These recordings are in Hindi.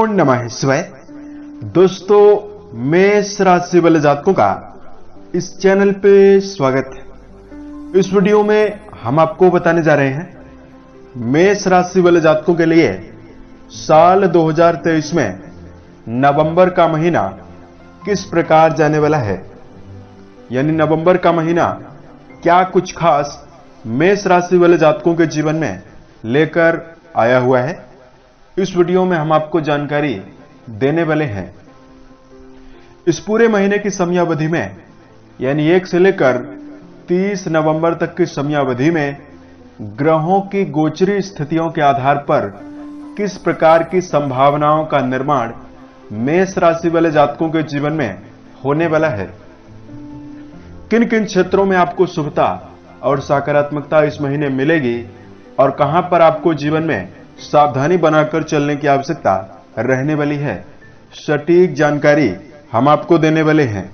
नमः शिवाय। दोस्तों, मेष राशि वाले जातकों का इस चैनल पे स्वागत है। इस वीडियो में हम आपको बताने जा रहे हैं मेष राशि वाले जातकों के लिए साल 2023 में नवंबर का महीना किस प्रकार जाने वाला है। यानी नवंबर का महीना क्या कुछ खास मेष राशि वाले जातकों के जीवन में लेकर आया हुआ है, इस वीडियो में हम आपको जानकारी देने वाले हैं। इस पूरे महीने की समयावधि में यानी 1 से लेकर 30 नवंबर तक की समयावधि में ग्रहों की गोचरी स्थितियों के आधार पर किस प्रकार की संभावनाओं का निर्माण मेष राशि वाले जातकों के जीवन में होने वाला है। किन किन क्षेत्रों में आपको शुभता और सकारात्मकता इस महीने मिलेगी और कहां पर आपको जीवन में सावधानी बनाकर चलने की आवश्यकता रहने वाली है, सटीक जानकारी हम आपको देने वाले हैं।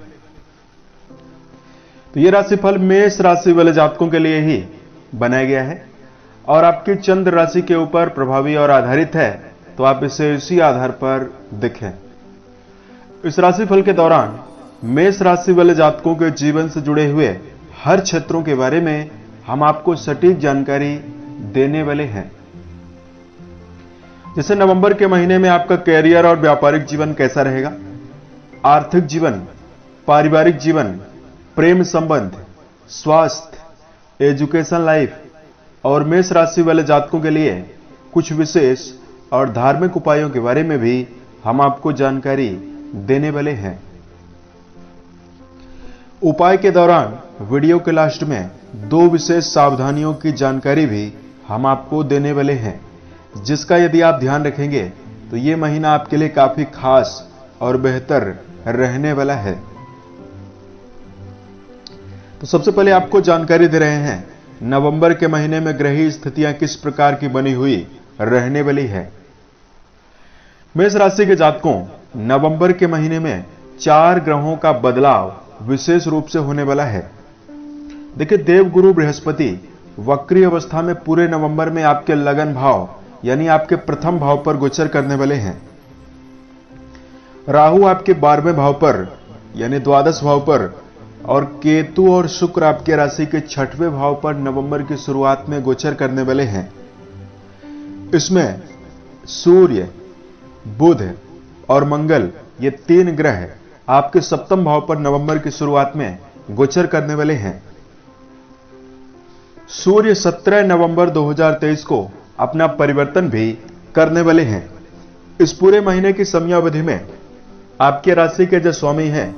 तो यह राशिफल मेष राशि वाले जातकों के लिए ही बनाया गया है और आपकी चंद्र राशि के ऊपर प्रभावी और आधारित है, तो आप इसे इसी आधार पर देखें। इस राशिफल के दौरान मेष राशि वाले जातकों के जीवन से जुड़े हुए हर क्षेत्रों के बारे में हम आपको सटीक जानकारी देने वाले हैं। जैसे नवंबर के महीने में आपका कैरियर और व्यापारिक जीवन कैसा रहेगा, आर्थिक जीवन, पारिवारिक जीवन, प्रेम संबंध, स्वास्थ्य, एजुकेशन लाइफ और मेष राशि वाले जातकों के लिए कुछ विशेष और धार्मिक उपायों के बारे में भी हम आपको जानकारी देने वाले हैं। उपाय के दौरान वीडियो के लास्ट में 2 विशेष सावधानियों की जानकारी भी हम आपको देने वाले हैं, जिसका यदि आप ध्यान रखेंगे तो ये महीना आपके लिए काफी खास और बेहतर रहने वाला है। तो सबसे पहले आपको जानकारी दे रहे हैं नवंबर के महीने में ग्रही स्थितियां किस प्रकार की बनी हुई रहने वाली है। मेष राशि के जातकों, नवंबर के महीने में 4 ग्रहों का बदलाव विशेष रूप से होने वाला है। देखिए, देवगुरु बृहस्पति वक्री अवस्था में पूरे नवंबर में आपके लगन भाव यानी आपके प्रथम भाव पर गोचर करने वाले हैं। राहु आपके 12वें भाव पर यानी द्वादश भाव पर और केतु और शुक्र आपके राशि के 6वें भाव पर नवंबर की शुरुआत में गोचर करने वाले हैं। इसमें सूर्य, बुध और मंगल ये 3 ग्रह आपके 7वें भाव पर नवंबर की शुरुआत में गोचर करने वाले हैं। सूर्य 17 नवंबर 2023 को अपना परिवर्तन भी करने वाले हैं। इस पूरे महीने की समयावधि में आपके राशि के जो स्वामी हैं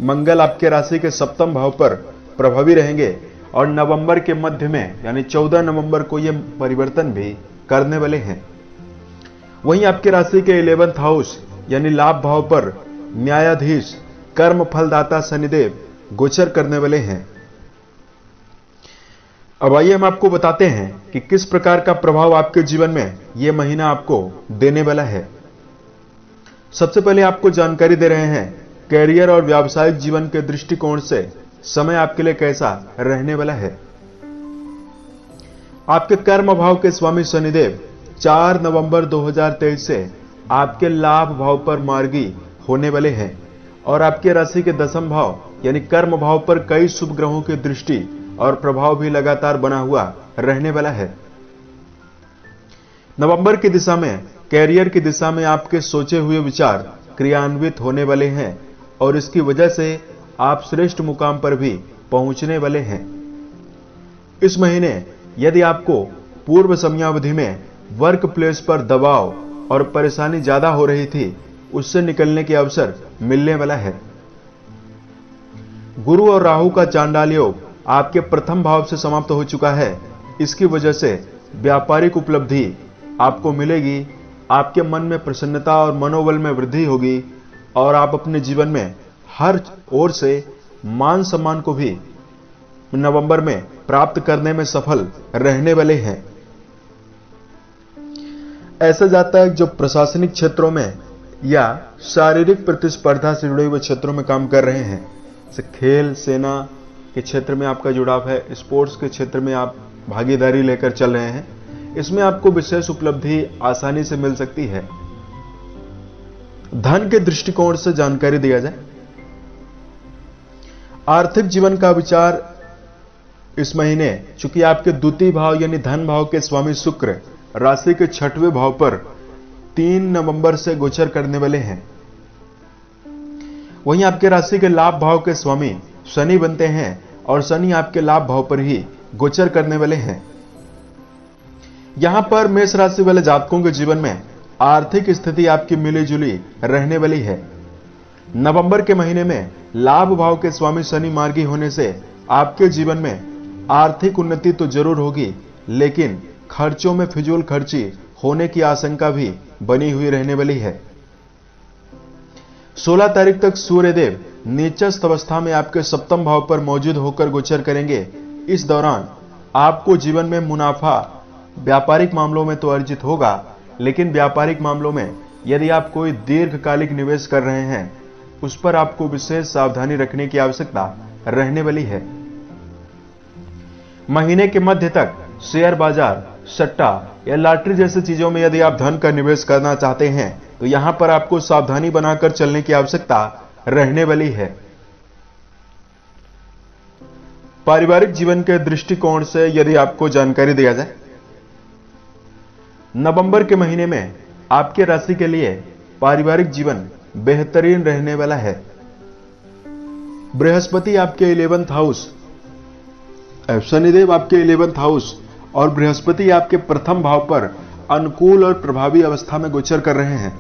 मंगल आपके राशि के 7वें भाव पर प्रभावी रहेंगे और नवंबर के मध्य में यानी 14 नवंबर को यह परिवर्तन भी करने वाले हैं। वहीं आपके राशि के 11th हाउस यानी लाभ भाव पर न्यायाधीश कर्म फलदाता शनिदेव गोचर करने वाले हैं। अब आइए हम आपको बताते हैं कि किस प्रकार का प्रभाव आपके जीवन में यह महीना आपको देने वाला है। सबसे पहले आपको जानकारी दे रहे हैं कैरियर और व्यावसायिक जीवन के दृष्टिकोण से समय आपके लिए कैसा रहने वाला है। आपके कर्म भाव के स्वामी शनिदेव 4 नवंबर 2023 से आपके लाभ भाव पर मार्गी होने वाले हैं और आपके राशि के 10वें भाव यानी कर्म भाव पर कई शुभ ग्रहों की दृष्टि और प्रभाव भी लगातार बना हुआ रहने वाला है। नवंबर की दिशा में कैरियर की दिशा में आपके सोचे हुए विचार क्रियान्वित होने वाले हैं और इसकी वजह से आप श्रेष्ठ मुकाम पर भी पहुंचने वाले हैं। इस महीने यदि आपको पूर्व समयावधि में वर्क प्लेस पर दबाव और परेशानी ज्यादा हो रही थी, उससे निकलने के अवसर मिलने वाला है। गुरु और राहु का चांडाल योग आपके प्रथम भाव से समाप्त हो चुका है। इसकी वजह से व्यापारिक उपलब्धि आपको मिलेगी, आपके मन में प्रसन्नता और मनोबल में वृद्धि होगी और आप अपने जीवन में हर ओर से मान सम्मान को भी नवंबर में प्राप्त करने में सफल रहने वाले हैं। ऐसा जाता है जो प्रशासनिक क्षेत्रों में या शारीरिक प्रतिस्पर्धा से जुड़े हुए क्षेत्रों में काम कर रहे हैं, जैसे खेल, सेना के क्षेत्र में आपका जुड़ाव है, स्पोर्ट्स के क्षेत्र में आप भागीदारी लेकर चल रहे हैं, इसमें आपको विशेष उपलब्धि आसानी से मिल सकती है। धन के दृष्टिकोण से जानकारी दिया जाए। आर्थिक जीवन का विचार इस महीने चूंकि आपके द्वितीय भाव यानी धन भाव के स्वामी शुक्र राशि के 6वें भाव पर 3 नवंबर से गोचर करने वाले हैं। वहीं आपके राशि के लाभ भाव के स्वामी शनि बनते हैं और शनि आपके लाभ भाव पर ही गोचर करने वाले हैं। यहां पर मेष राशि वाले जातकों के जीवन में आर्थिक स्थिति आपकी मिली जुली रहने वाली है। नवंबर के महीने में लाभ भाव के स्वामी शनि मार्गी होने से आपके जीवन में आर्थिक उन्नति तो जरूर होगी, लेकिन खर्चों में फिजूल खर्ची होने की आशंका भी बनी हुई रहने वाली है। 16 तारीख तक सूर्यदेव नीचस्थ अवस्था में आपके 7वें भाव पर मौजूद होकर गोचर करेंगे। इस दौरान आपको जीवन में मुनाफा व्यापारिक मामलों में तो अर्जित होगा, लेकिन व्यापारिक मामलों में यदि आप कोई दीर्घकालिक निवेश कर रहे हैं उस पर आपको विशेष सावधानी रखने की आवश्यकता रहने वाली है। महीने के मध्य तक शेयर बाजार, सट्टा या लॉटरी जैसी चीजों में यदि आप धन का निवेश करना चाहते हैं तो यहां पर आपको सावधानी बनाकर चलने की आवश्यकता रहने वाली है। पारिवारिक जीवन के दृष्टिकोण से यदि आपको जानकारी दिया जाए, नवंबर के महीने में आपके राशि के लिए पारिवारिक जीवन बेहतरीन रहने वाला है। बृहस्पति आपके 11th हाउस, शनिदेव आपके 11th हाउस और बृहस्पति आपके प्रथम भाव पर अनुकूल और प्रभावी अवस्था में गोचर कर रहे हैं।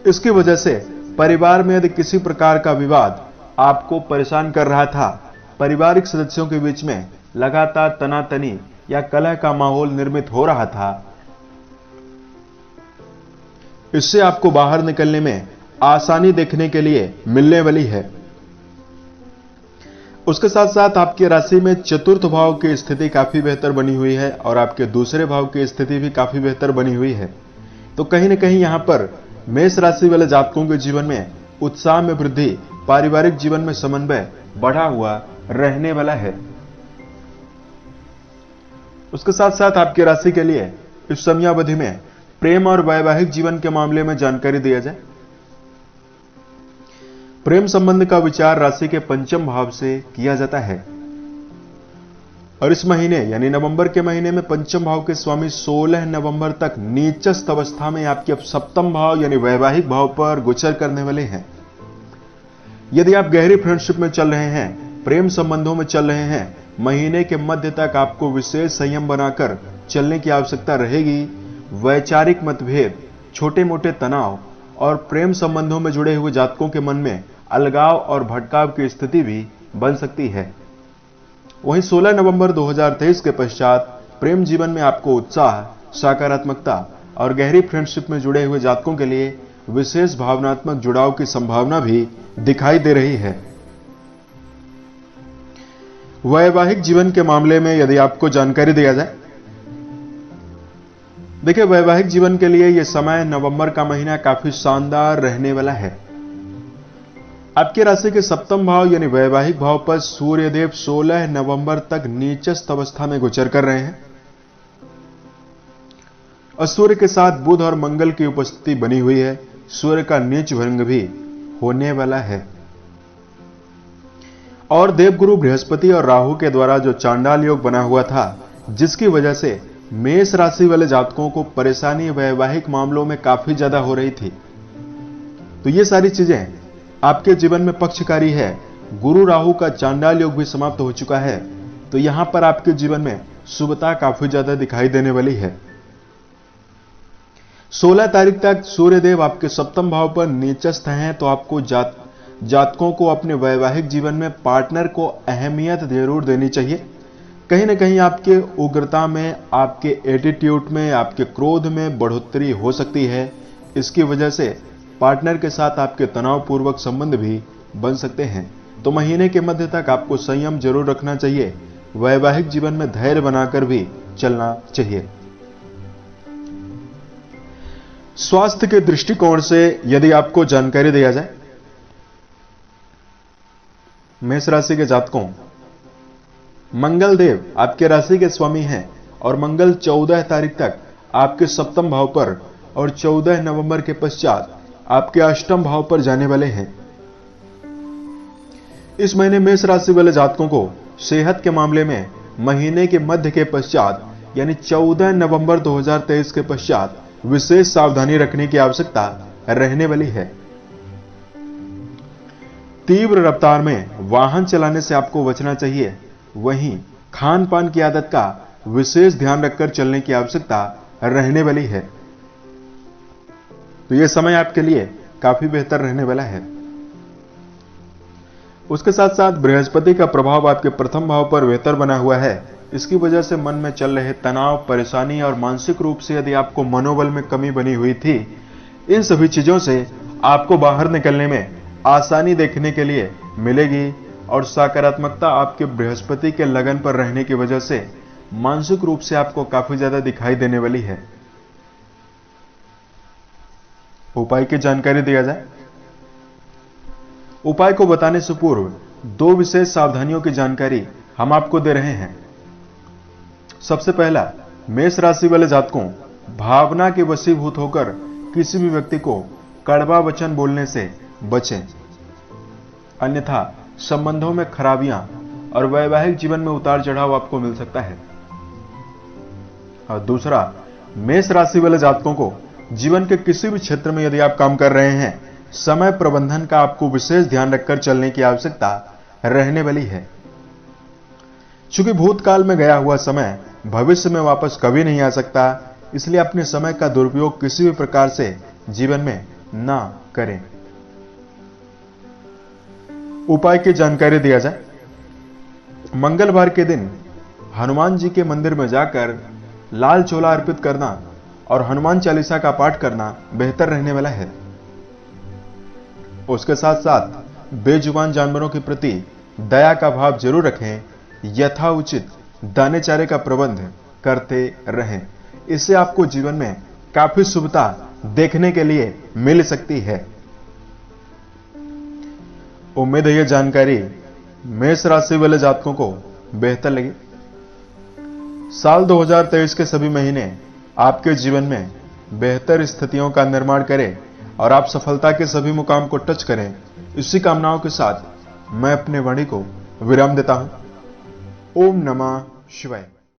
इसकी वजह से परिवार में यदि किसी प्रकार का विवाद आपको परेशान कर रहा था, पारिवारिक सदस्यों के बीच में लगातार तनातनी या कलह का माहौल निर्मित हो रहा था, इससे आपको बाहर निकलने में आसानी देखने के लिए मिलने वाली है। उसके साथ साथ आपकी राशि में 4th भाव की स्थिति काफी बेहतर बनी हुई है और आपके दूसरे भाव की स्थिति भी काफी बेहतर बनी हुई है। तो कहीं ना कहीं यहां पर मेष राशि वाले जातकों के जीवन में उत्साह में वृद्धि, पारिवारिक जीवन में समन्वय बढ़ा हुआ रहने वाला है। उसके साथ साथ आपकी राशि के लिए इस समयावधि में प्रेम और वैवाहिक जीवन के मामले में जानकारी दिया जाए। प्रेम संबंध का विचार राशि के 5वें भाव से किया जाता है और इस महीने यानी नवंबर के महीने में 5वें भाव के स्वामी 16 नवंबर तक नीचस्थ अवस्था में आपके 7वें भाव यानी वैवाहिक भाव पर गोचर करने वाले हैं। यदि आप गहरी फ्रेंडशिप में चल रहे हैं, प्रेम संबंधों में चल रहे हैं, महीने के मध्य तक आपको विशेष संयम बनाकर चलने की आवश्यकता रहेगी। वैचारिक मतभेद, छोटे मोटे तनाव और प्रेम संबंधों में जुड़े हुए जातकों के मन में अलगाव और भटकाव की स्थिति भी बन सकती है। वहीं 16 नवंबर 2023 के पश्चात प्रेम जीवन में आपको उत्साह, सकारात्मकता और गहरी फ्रेंडशिप में जुड़े हुए जातकों के लिए विशेष भावनात्मक जुड़ाव की संभावना भी दिखाई दे रही है। वैवाहिक जीवन के मामले में यदि आपको जानकारी दिया जाए, देखिए वैवाहिक जीवन के लिए यह समय नवंबर का महीना काफी शानदार रहने वाला है। आपकी राशि के 7वें भाव यानी वैवाहिक भाव पर सूर्यदेव 16 नवंबर तक नीचस्थ अवस्था में गोचर कर रहे हैं और सूर्य के साथ बुध और मंगल की उपस्थिति बनी हुई है। सूर्य का नीच भंग भी होने वाला है और देवगुरु बृहस्पति और राहु के द्वारा जो चांडाल योग बना हुआ था, जिसकी वजह से मेष राशि वाले जातकों को परेशानी वैवाहिक मामलों में काफी ज्यादा हो रही थी। तो ये सारी चीजें आपके जीवन में पक्षकारी है। गुरु राहु का चांडाल योग भी समाप्त हो चुका है, तो यहां पर आपके जीवन में शुभता काफी ज्यादा दिखाई देने वाली है। 16 तारीख तक सूर्यदेव आपके 7वें भाव पर नीचस्थ हैं, तो आपको जातकों को अपने वैवाहिक जीवन में पार्टनर को अहमियत जरूर देनी चाहिए। कहीं ना कहीं आपके उग्रता में, आपके एटीट्यूड में, आपके क्रोध में बढ़ोतरी हो सकती है। इसकी वजह से पार्टनर के साथ आपके तनावपूर्वक संबंध भी बन सकते हैं। तो महीने के मध्य तक आपको संयम जरूर रखना चाहिए। वैवाहिक जीवन में धैर्य बनाकर भी चलना चाहिए। स्वास्थ्य के दृष्टिकोण से यदि आपको जानकारी दिया जाए, मेष राशि के जातकों, मंगल देव आपके राशि के स्वामी हैं और मंगल 14 तारीख तक आपके 7वें भाव पर और 14 नवंबर के पश्चात आपके अष्टम भाव पर जाने वाले हैं। इस महीने मेष राशि वाले जातकों को सेहत के मामले में महीने के मध्य के पश्चात यानी 14 नवंबर 2023 के पश्चात विशेष सावधानी रखने की आवश्यकता रहने वाली है। तीव्र रफ्तार में वाहन चलाने से आपको बचना चाहिए। वहीं खान पान की आदत का विशेष ध्यान रखकर चलने की आवश्यकता रहने वाली है। तो यह समय आपके लिए काफी बेहतर रहने वाला है। उसके साथ साथ बृहस्पति का प्रभाव आपके प्रथम भाव पर बेहतर बना हुआ है। इसकी वजह से मन में चल रहे तनाव, परेशानी और मानसिक रूप से यदि आपको मनोबल में कमी बनी हुई थी, इन सभी चीजों से आपको बाहर निकलने में आसानी देखने के लिए मिलेगी और सकारात्मकता आपके बृहस्पति के लगन पर रहने की वजह से मानसिक रूप से आपको काफी ज्यादा दिखाई देने वाली है। उपाय की जानकारी दिया जाए। उपाय को बताने से पूर्व 2 विशेष सावधानियों की जानकारी हम आपको दे रहे हैं। सबसे पहला, मेष राशि वाले जातकों भावना के वशीभूत होकर किसी भी व्यक्ति को कड़वा वचन बोलने से बचें, अन्यथा संबंधों में खराबियां और वैवाहिक जीवन में उतार चढ़ाव आपको मिल सकता है। और दूसरा, मेष राशि वाले जातकों को जीवन के किसी भी क्षेत्र में यदि आप काम कर रहे हैं, समय प्रबंधन का आपको विशेष ध्यान रखकर चलने की आवश्यकता रहने वाली है। चूंकि भूतकाल में गया हुआ समय भविष्य में वापस कभी नहीं आ सकता, इसलिए अपने समय का दुरुपयोग किसी भी प्रकार से जीवन में ना करें। उपाय की जानकारी दिया जाए। मंगलवार के दिन हनुमान जी के मंदिर में जाकर लाल चोला अर्पित करना और हनुमान चालीसा का पाठ करना बेहतर रहने वाला है। उसके साथ साथ बेजुबान जानवरों के प्रति दया का भाव जरूर रखें। यथाउचित दाने चारे का प्रबंध करते रहें। इससे आपको जीवन में काफी शुभता देखने के लिए मिल सकती है। उम्मीद है यह जानकारी मेष राशि वाले जातकों को बेहतर लगी। साल 2023 के सभी महीने आपके जीवन में बेहतर स्थितियों का निर्माण करें और आप सफलता के सभी मुकाम को टच करें। इसी कामनाओं के साथ मैं अपने वाणी को विराम देता हूं। ओम नमः शिवाय।